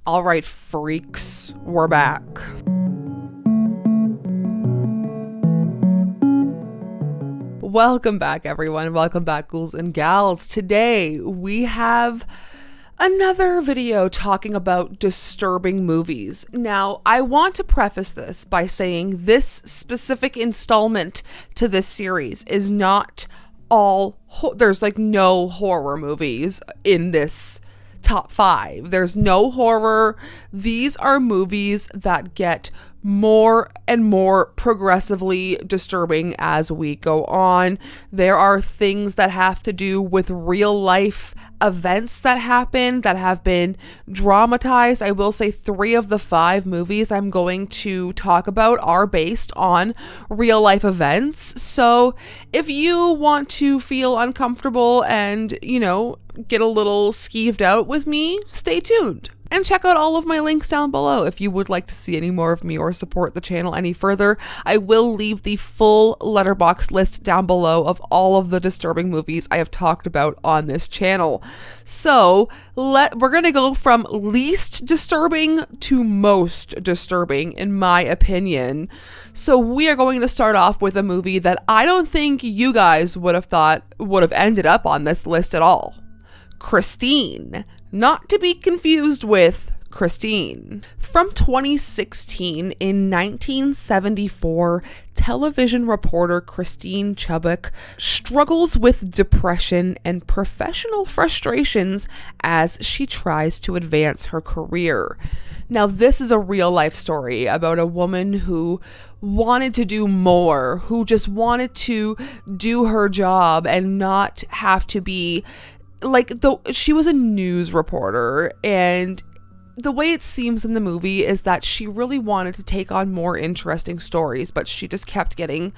All right, freaks, we're back. Welcome back, everyone. Welcome back, ghouls and gals. Today, we have another video talking about disturbing movies. Now, I want to preface this by saying this specific installment to this series is not all, there's like no horror movies in this top 5. There's no horror. These are movies that get more and more progressively disturbing as we go on. There are things that have to do with real life events that happen that have been dramatized. I will say 3 of the 5 movies I'm going to talk about are based on real life events. So if you want to feel uncomfortable and, get a little skeeved out with me, stay tuned. And check out all of my links down below if you would like to see any more of me or support the channel any further. I will leave the full letterbox list down below of all of the disturbing movies I have talked about on this channel. So we're going to go from least disturbing to most disturbing, in my opinion. So we are going to start off with a movie that I don't think you guys would have thought would have ended up on this list at all. Christine. Not to be confused with Christine. From 2016, in 1974, television reporter Christine Chubbuck struggles with depression and professional frustrations as she tries to advance her career. Now, this is a real life story about a woman who wanted to do more, who just wanted to do her job and not have to be she was a news reporter, and the way it seems in the movie is that she really wanted to take on more interesting stories, but she just kept getting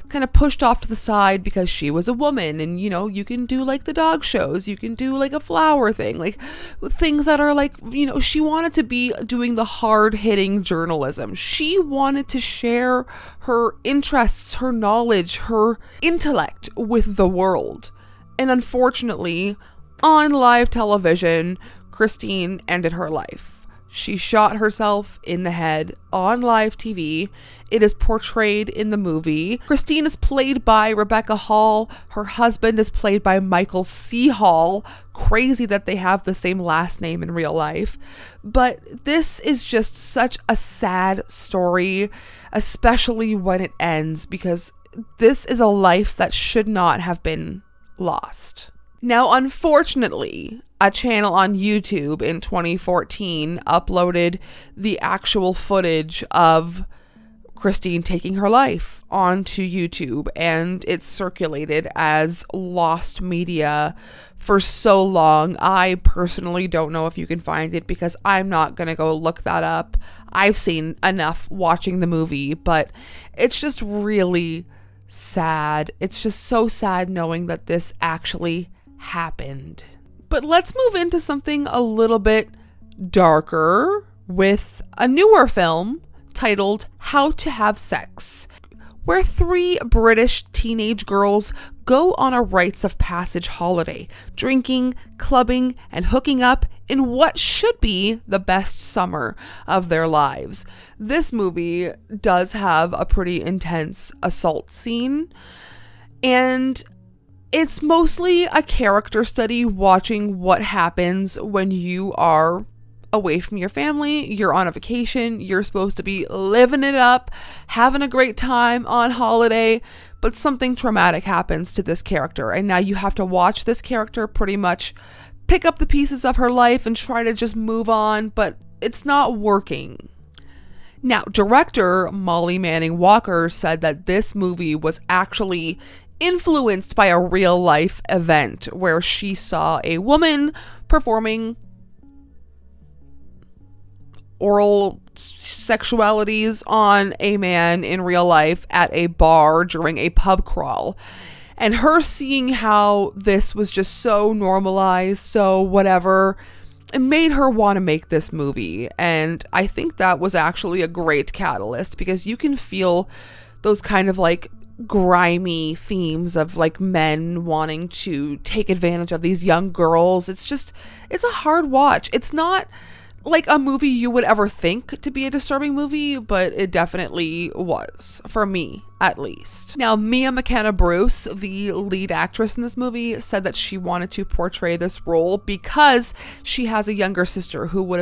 kind of pushed off to the side because she was a woman. And you can do like the dog shows, you can do like a flower thing, like things that are like, she wanted to be doing the hard-hitting journalism. She wanted to share her interests, her knowledge, her intellect with the world. And unfortunately, on live television, Christine ended her life. She shot herself in the head on live TV. It is portrayed in the movie. Christine is played by Rebecca Hall. Her husband is played by Michael C. Hall. Crazy that they have the same last name in real life. But this is just such a sad story, especially when it ends, because this is a life that should not have been lost. Now, unfortunately, a channel on YouTube in 2014 uploaded the actual footage of Christine taking her life onto YouTube, and it circulated as lost media for so long. I personally don't know if you can find it because I'm not going to go look that up. I've seen enough watching the movie, but it's just really sad. It's just so sad knowing that this actually happened. But let's move into something a little bit darker with a newer film titled How to Have Sex, where 3 British teenage girls go on a rites of passage holiday, drinking, clubbing, and hooking up in what should be the best summer of their lives. This movie does have a pretty intense assault scene, and it's mostly a character study watching what happens when you are away from your family, you're on a vacation, you're supposed to be living it up, having a great time on holiday, but something traumatic happens to this character, and now you have to watch this character pretty much pick up the pieces of her life and try to just move on, but it's not working. Now, director Molly Manning Walker said that this movie was actually influenced by a real life event where she saw a woman performing oral sexualities on a man in real life at a bar during a pub crawl. And her seeing how this was just so normalized, so whatever, it made her want to make this movie. And I think that was actually a great catalyst, because you can feel those kind of like grimy themes of like men wanting to take advantage of these young girls. It's a hard watch. It's not like a movie you would ever think to be a disturbing movie, but it definitely was, for me at least. Now, McKenna-Bruce, the lead actress in this movie, said that she wanted to portray this role because she has a younger sister who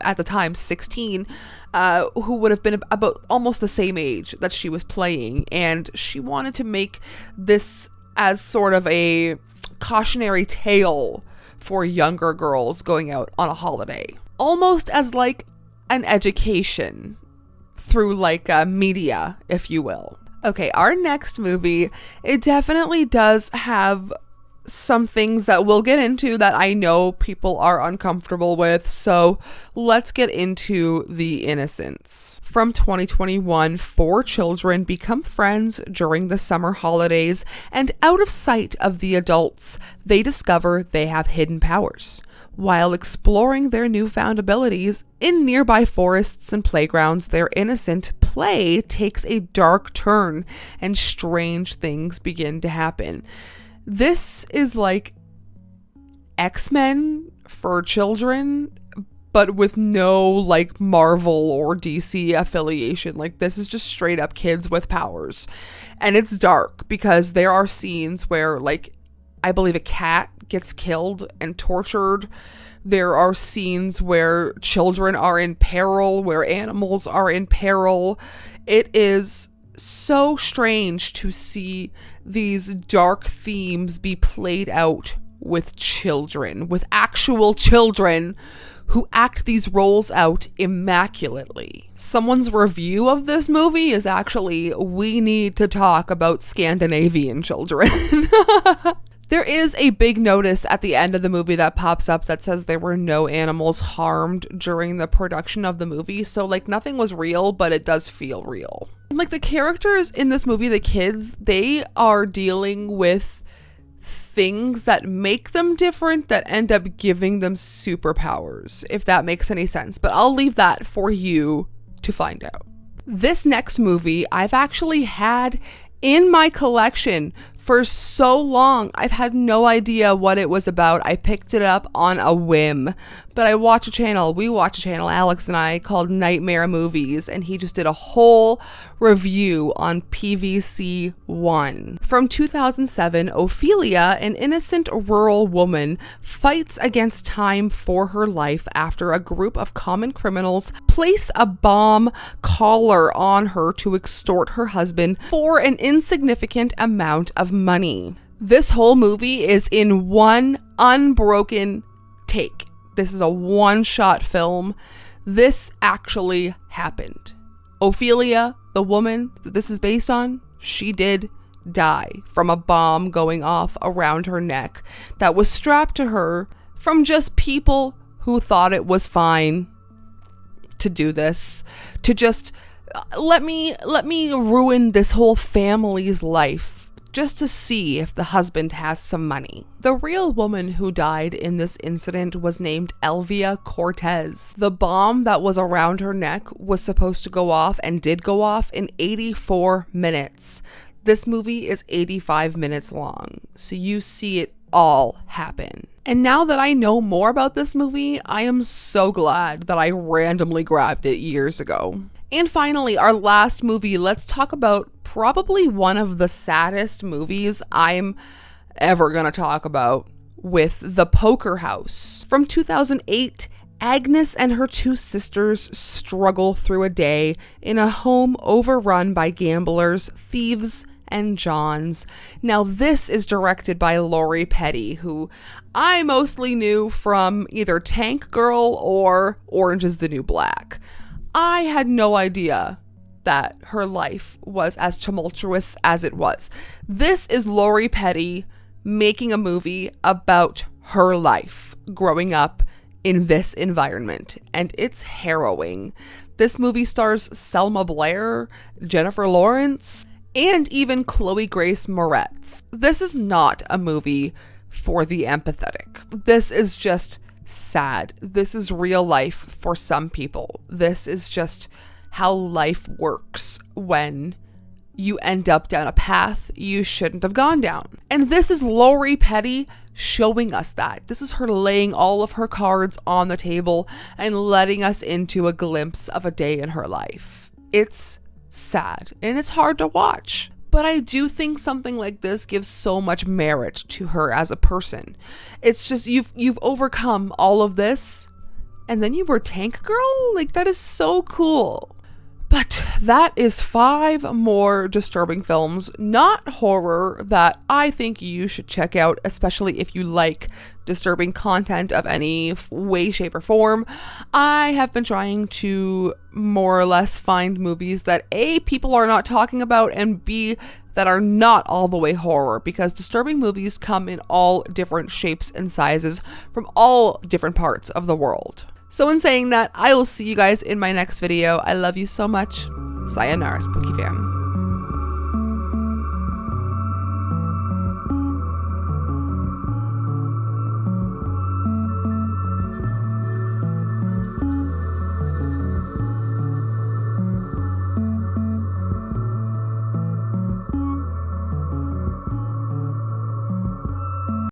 at the time 16, who would have been about almost the same age that she was playing, and she wanted to make this as sort of a cautionary tale for younger girls going out on a holiday, almost as like an education through like media, if you will. Okay, our next movie, it definitely does have some things that we'll get into that I know people are uncomfortable with, so let's get into The Innocents. From 2021, 4 children become friends during the summer holidays, and out of sight of the adults, they discover they have hidden powers. While exploring their newfound abilities in nearby forests and playgrounds, their innocent play takes a dark turn and strange things begin to happen. This is like X-Men for children, but with no like Marvel or DC affiliation. Like, this is just straight up kids with powers. And it's dark because there are scenes where, like, I believe a cat gets killed and tortured. There are scenes where children are in peril, where animals are in peril. It is so strange to see these dark themes be played out with children, with actual children who act these roles out immaculately. Someone's review of this movie is actually, we need to talk about Scandinavian children. There is a big notice at the end of the movie that pops up that says there were no animals harmed during the production of the movie. So like nothing was real, but it does feel real. Like the characters in this movie, the kids, they are dealing with things that make them different that end up giving them superpowers, if that makes any sense. But I'll leave that for you to find out. This next movie I've actually had in my collection for so long. I've had no idea what it was about. I picked it up on a whim, but we watch a channel, Alex and I, called Nightmare Movies, and he just did a whole review on PVC 1. From 2007, Ophelia, an innocent rural woman, fights against time for her life after a group of common criminals place a bomb collar on her to extort her husband for an insignificant amount of money. This whole movie is in one unbroken take. This is a one-shot film. This actually happened. Ophelia, the woman that this is based on, she did die from a bomb going off around her neck that was strapped to her from just people who thought it was fine to do this, to just let me ruin this whole family's life just to see if the husband has some money. The real woman who died in this incident was named Elvia Cortez. The bomb that was around her neck was supposed to go off and did go off in 84 minutes. This movie is 85 minutes long, so you see it all happen. And now that I know more about this movie, I am so glad that I randomly grabbed it years ago. And finally, our last movie, let's talk about probably one of the saddest movies I'm ever going to talk about, with The Poker House. From 2008, Agnes and her 2 sisters struggle through a day in a home overrun by gamblers, thieves, and Johns. Now, this is directed by Lori Petty, who I mostly knew from either Tank Girl or Orange is the New Black. I had no idea that her life was as tumultuous as it was. This is Lori Petty making a movie about her life growing up in this environment, and it's harrowing. This movie stars Selma Blair, Jennifer Lawrence, and even Chloe Grace Moretz. This is not a movie for the empathetic. This is just sad. This is real life for some people. This is just how life works when you end up down a path you shouldn't have gone down. And this is Lori Petty showing us that. This is her laying all of her cards on the table and letting us into a glimpse of a day in her life. It's sad and it's hard to watch. But I do think something like this gives so much merit to her as a person. It's just you've overcome all of this and then you were Tank Girl? Like, that is so cool. But that is 5 more disturbing films, not horror, that I think you should check out, especially if you like disturbing content of any way, shape, or form. I have been trying to more or less find movies that A, people are not talking about, and B, that are not all the way horror, because disturbing movies come in all different shapes and sizes from all different parts of the world. So in saying that, I will see you guys in my next video. I love you so much. Sayonara, Spooky fam.